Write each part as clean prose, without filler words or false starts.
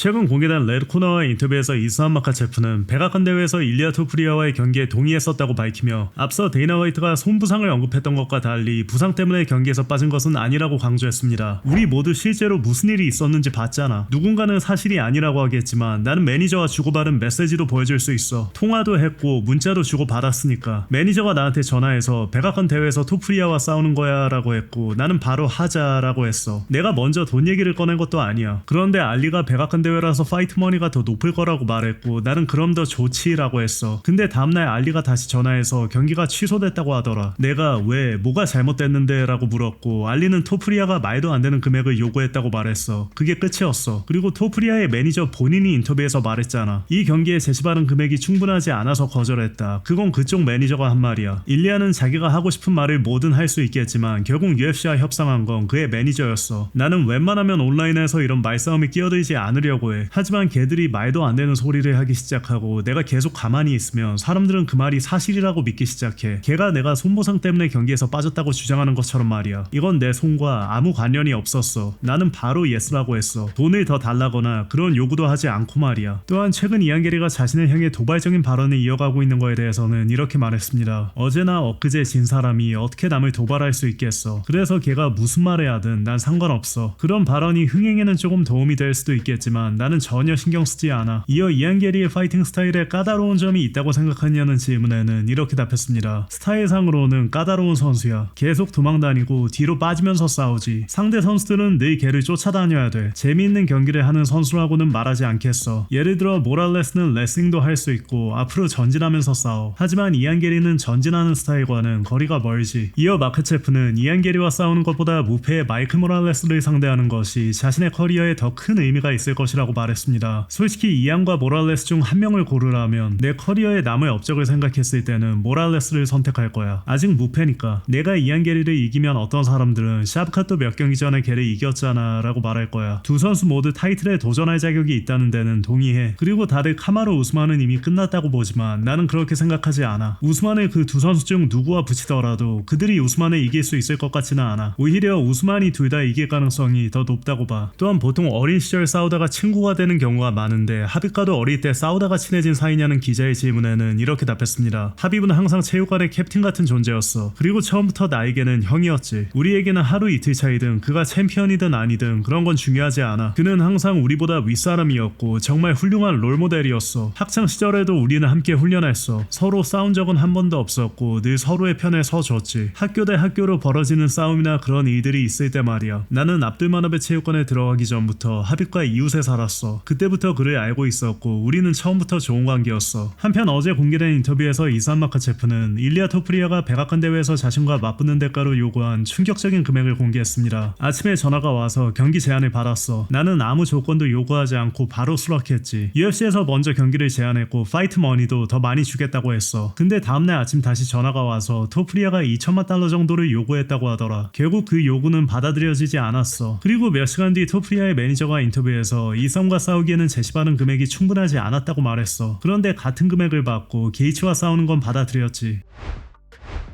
최근 공개된 레드코너와의 인터뷰에서 이스만 마카체프는 백악관 대회에서 일리아 토프리아와의 경기에 동의했었다고 밝히며 앞서 데이나 화이트가 손부상을 언급했던 것과 달리 부상 때문에 경기에서 빠진 것은 아니라고 강조했습니다. 우리 모두 실제로 무슨 일이 있었는지 봤잖아. 누군가는 사실이 아니라고 하겠지만 나는 매니저와 주고받은 메시지도 보여줄 수 있어. 통화도 했고 문자도 주고받았으니까. 매니저가 나한테 전화해서 백악관 대회에서 토프리아와 싸우는 거야 라고 했고 나는 바로 하자라고 했어. 내가 먼저 돈 얘기를 꺼낸 것도 아니야. 그런데 알리가 백악관 대회라서 파이트 머니가 더 높을 거라고 말했고 나는 그럼 더 좋지라고 했어. 근데 다음날 알리가 다시 전화해서 경기가 취소됐다고 하더라. 내가 왜 뭐가 잘못됐는데 라고 물었고 알리는 토프리아가 말도 안 되는 금액을 요구했다고 말했어. 그게 끝이었어. 그리고 토프리아의 매니저 본인이 인터뷰에서 말했잖아. 이 경기에 제시받은 금액이 충분하지 않아서 거절했다. 그건 그쪽 매니저가 한 말이야. 일리아는 자기가 하고 싶은 말을 뭐든 할 수 있겠지만 결국 UFC와 협상한 건 그의 매니저였어. 나는 웬만하면 온라인에서 이런 말싸움에 끼어들지 않으려고 해. 하지만 걔들이 말도 안 되는 소리를 하기 시작하고 내가 계속 가만히 있으면 사람들은 그 말이 사실이라고 믿기 시작해. 걔가 내가 손부상 때문에 경기에서 빠졌다고 주장하는 것처럼 말이야. 이건 내 손과 아무 관련이 없었어. 나는 바로 예스라고 했어. 돈을 더 달라거나 그런 요구도 하지 않고 말이야. 또한 최근 이안 게리가 자신을 향해 도발적인 발언을 이어가고 있는 거에 대해서는 이렇게 말했습니다. 어제나 엊그제 진 사람이 어떻게 남을 도발할 수 있겠어. 그래서 걔가 무슨 말을 하든 난 상관없어. 그런 발언이 흥행에는 조금 도움이 될 수도 있겠지만 나는 전혀 신경 쓰지 않아. 이어 이안 게리의 파이팅 스타일에 까다로운 점이 있다고 생각하냐는 질문에는 이렇게 답했습니다. 스타일상으로는 까다로운 선수야. 계속 도망다니고 뒤로 빠지면서 싸우지. 상대 선수들은 늘 걔를 쫓아다녀야 돼. 재미있는 경기를 하는 선수라고는 말하지 않겠어. 예를 들어 모랄레스는 레슬링도 할 수 있고 앞으로 전진하면서 싸워. 하지만 이안 게리는 전진하는 스타일과는 거리가 멀지. 이어 마크체프는 이안 게리와 싸우는 것보다 무패의 마이클 모랄레스를 상대하는 것이 자신의 커리어에 더 큰 의미가 있을 것이라고 말했습니다. 솔직히 이안과 모랄레스 중 한 명을 고르라면 내 커리어에 남을 업적을 생각했을 때는 모랄레스를 선택할 거야. 아직 무패니까. 내가 이안 게리를 이기면 어떤 사람들은 샤브카도 몇 경기 전에 걔를 이겼잖아 라고 말할 거야. 두 선수 모두 타이틀에 도전할 자격이 있다는 데는 동의해. 그리고 다들 카마루 우스만은 이미 끝났다고 보지만 나는 그렇게 생각하지 않아. 우스만을 그 두 선수 중 누구와 붙이더라도 그들이 우스만을 이길 수 있을 것 같지는 않아. 오히려 우스만이 둘 다 이길 가능성이 더 높다고 봐. 또한 보통 어린 시절 싸우다가 친구가 되는 경우가 많은데 하빕과도 어릴 때 싸우다가 친해진 사이냐는 기자의 질문에는 이렇게 답했습니다. 하빕은 항상 체육관의 캡틴 같은 존재였어. 그리고 처음부터 나에게는 형이었지. 우리에게는 하루 이틀 차이든 그가 챔피언이든 아니든 그런 건 중요하지 않아. 그는 항상 우리보다 윗사람이었고 정말 훌륭한 롤모델이었어. 학창 시절에도 우리는 함께 훈련했어. 서로 싸운 적은 한 번도 없었고 늘 서로의 편에 서줬지. 학교 대 학교로 벌어지는 싸움이나 그런 일들이 있을 때 말이야. 나는 압둘마나베 체육관에 들어가기 전부터 하빕과 이웃에 살았어. 그때부터 그를 알고 있었고 우리는 처음부터 좋은 관계였어. 한편 어제 공개된 인터뷰에서 이스만 마카체프는 일리아 토프리아가 백악관 대회에서 자신과 맞붙는 대가로 요구한 충격적인 금액을 공개했습니다. 아침에 전화가 와서 경기 제안을 받았어. 나는 아무 조건도 요구하지 않고 바로 수락했지. UFC에서 먼저 경기를 제안했고 파이트 머니도 더 많이 주겠다고 했어. 근데 다음날 아침 다시 전화가 와서 토프리아가 2천만 달러 정도를 요구했다고 하더라. 결국 그 요구는 받아들여지지 않았어. 그리고 몇 시간 뒤 토프리아의 매니저가 인터뷰에서 이썸과 싸우기에는 제시받은 금액이 충분하지 않았다고 말했어. 그런데 같은 금액을 받고 게이츠와 싸우는 건 받아들였지.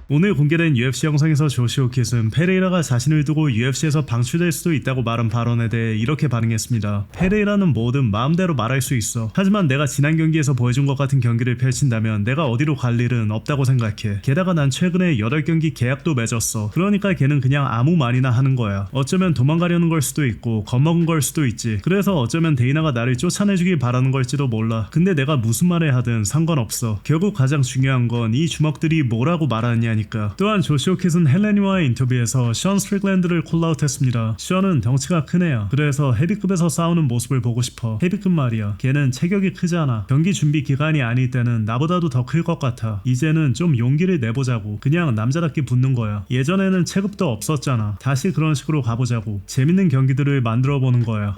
오늘 공개된 UFC 영상에서 조시 오킷은 페레이라가 자신을 두고 UFC에서 방출될 수도 있다고 말한 발언에 대해 이렇게 반응했습니다. 페레이라는 뭐든 마음대로 말할 수 있어. 하지만 내가 지난 경기에서 보여준 것 같은 경기를 펼친다면 내가 어디로 갈 일은 없다고 생각해. 게다가 난 최근에 8경기 계약도 맺었어. 그러니까 걔는 그냥 아무 말이나 하는 거야. 어쩌면 도망가려는 걸 수도 있고 겁먹은 걸 수도 있지. 그래서 어쩌면 데이나가 나를 쫓아내주길 바라는 걸지도 몰라. 근데 내가 무슨 말을 하든 상관없어. 결국 가장 중요한 건 이 주먹들이 뭐라고 말하느냐 니까. 또한 조시 오킷은 헬레니와의 인터뷰에서 션 스트릭랜드를 콜아웃했습니다. 션은 덩치가 큰 애야. 그래서 헤비급에서 싸우는 모습을 보고 싶어. 헤비급 말이야. 걔는 체격이 크잖아. 경기 준비 기간이 아닐 때는 나보다도 더 클 것 같아. 이제는 좀 용기를 내보자고. 그냥 남자답게 붙는 거야. 예전에는 체급도 없었잖아. 다시 그런 식으로 가보자고. 재밌는 경기들을 만들어보는 거야.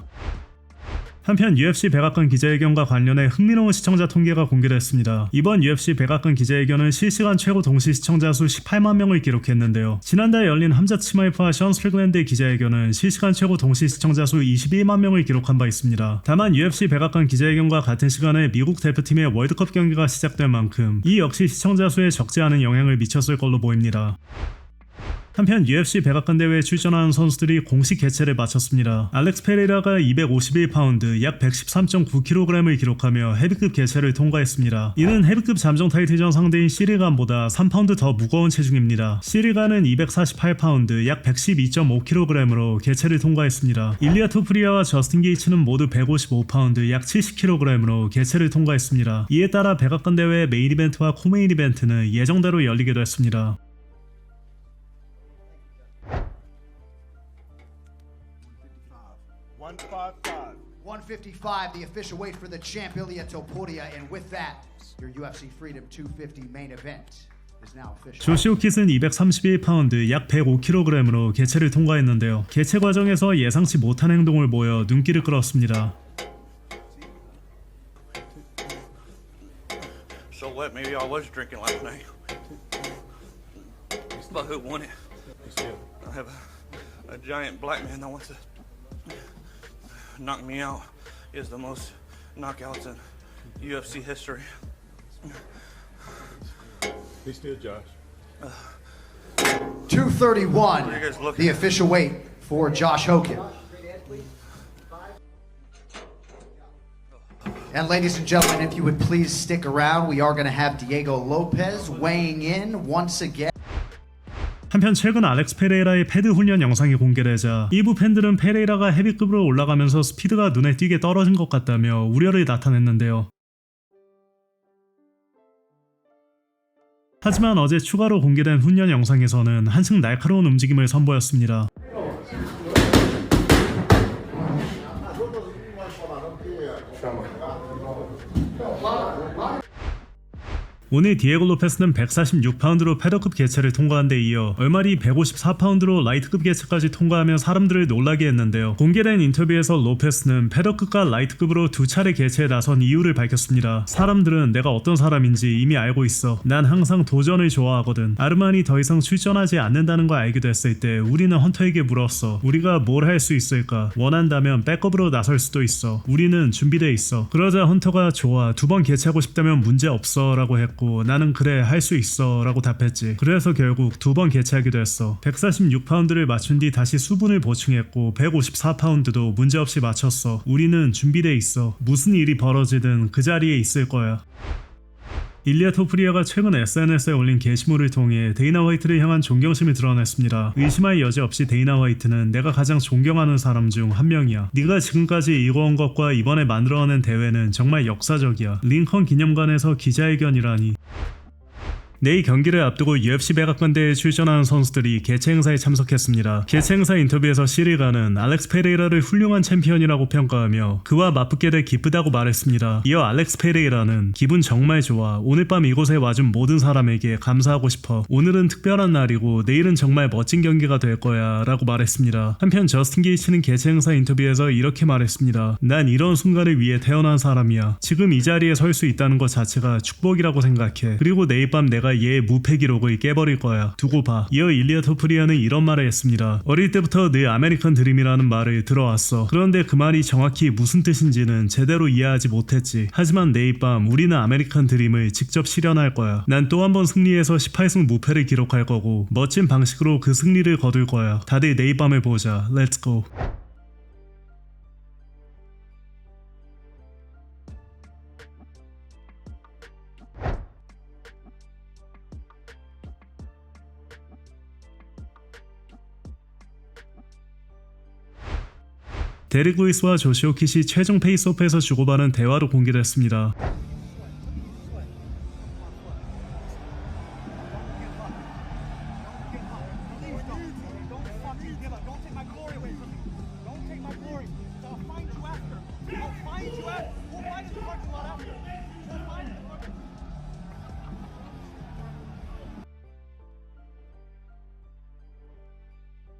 한편 UFC 백악관 기자회견과 관련해 흥미로운 시청자 통계가 공개됐습니다. 이번 UFC 백악관 기자회견은 실시간 최고 동시 시청자 수 18만 명을 기록했는데요. 지난달 열린 함자 치마이프와 션 스트릭랜드의 기자회견은 실시간 최고 동시 시청자 수 21만 명을 기록한 바 있습니다. 다만 UFC 백악관 기자회견과 같은 시간에 미국 대표팀의 월드컵 경기가 시작될 만큼 이 역시 시청자 수에 적지 않은 영향을 미쳤을 걸로 보입니다. 한편 UFC 백악관 대회에 출전하는 선수들이 공식 개체를 마쳤습니다. 알렉스 페레이라가 251파운드 약 113.9kg을 기록하며 헤비급 개체를 통과했습니다. 이는 헤비급 잠정 타이틀전 상대인 시리간보다 3파운드 더 무거운 체중입니다. 시리간은 248파운드 약 112.5kg으로 개체를 통과했습니다. 일리아 토프리아와 저스틴 게이츠는 모두 155파운드 약 70kg으로 개체를 통과했습니다. 이에 따라 백악관 대회의 메인 이벤트와 코메인 이벤트는 예정대로 열리게 됐습니다. 155, the official weight for the champ Ilia Topuria, and with that, your UFC Freedom 250 main event is now official. 조시 호킷은 231파운드 약 105kg으로 개체를 통과했는데요. 개체 과정에서 예상치 못한 행동을 보여 눈길을 끌었습니다. So what? Maybe I was drinking last night. But who won it? I have a giant black man that wants to knock me out. Is the most knockouts in UFC history. Be still, Josh. 231, you guys looking the at? official weight for Josh Hogan. And ladies and gentlemen, if you would please stick around, we are going to have Diego Lopez weighing in once again. 한편 최근 알렉스 페레이라의 패드 훈련 영상이 공개되자 일부 팬들은 페레이라가 헤비급으로 올라가면서 스피드가 눈에 띄게 떨어진 것 같다며 우려를 나타냈는데요. 하지만 어제 추가로 공개된 훈련 영상에서는 한층 날카로운 움직임을 선보였습니다. 오늘 디에고 로페스는 146파운드로 패더급 개체를 통과한 데 이어 얼마 뒤 154파운드로 라이트급 개체까지 통과하며 사람들을 놀라게 했는데요. 공개된 인터뷰에서 로페스는 패더급과 라이트급으로 두 차례 개체에 나선 이유를 밝혔습니다. 사람들은 내가 어떤 사람인지 이미 알고 있어. 난 항상 도전을 좋아하거든. 아르만이 더 이상 출전하지 않는다는 걸 알게 됐을 때 우리는 헌터에게 물었어. 우리가 뭘 할 수 있을까? 원한다면 백업으로 나설 수도 있어. 우리는 준비돼 있어. 그러자 헌터가 좋아. 두 번 개체하고 싶다면 문제 없어 라고 했고 나는 그래 할 수 있어 라고 답했지. 그래서 결국 두 번 개최하기도 했어. 146파운드를 맞춘 뒤 다시 수분을 보충했고 154파운드도 문제없이 맞췄어. 우리는 준비돼 있어. 무슨 일이 벌어지든 그 자리에 있을 거야. 일리아 토프리아가 최근 SNS에 올린 게시물을 통해 데이나 화이트를 향한 존경심을 드러냈습니다. 의심할 여지 없이 데이나 화이트는 내가 가장 존경하는 사람 중 한 명이야. 네가 지금까지 이뤄온 것과 이번에 만들어낸 대회는 정말 역사적이야. 링컨 기념관에서 기자회견이라니. 내일 경기를 앞두고 UFC 백악관 대회에 출전하는 선수들이 개최 행사에 참석했습니다. 개최 행사 인터뷰에서 시리가는 알렉스 페레이라를 훌륭한 챔피언이라고 평가하며 그와 맞붙게 돼 기쁘다고 말했습니다. 이어 알렉스 페레이라는 기분 정말 좋아. 오늘 밤 이곳에 와준 모든 사람에게 감사하고 싶어. 오늘은 특별한 날이고 내일은 정말 멋진 경기가 될 거야 라고 말했습니다. 한편 저스틴 게이츠는 개최 행사 인터뷰에서 이렇게 말했습니다. 난 이런 순간을 위해 태어난 사람이야. 지금 이 자리에 설 수 있다는 것 자체가 축복이라고 생각해. 그리고 내일 밤 내가 얘의 무패 기록을 깨버릴 거야. 두고 봐. 이어 일리아 토프리아는 이런 말을 했습니다. 어릴 때부터 늘 아메리칸 드림이라는 말을 들어왔어. 그런데 그 말이 정확히 무슨 뜻인지는 제대로 이해하지 못했지. 하지만 내일 밤 우리는 아메리칸 드림을 직접 실현할 거야. 난 또 한 번 승리해서 18승 무패를 기록할 거고 멋진 방식으로 그 승리를 거둘 거야. 다들 내일 밤에 보자. Let's go. 데릭 루이스와 조시 호킷이 최종 페이스오프에서 주고받은 대화로 공개됐습니다.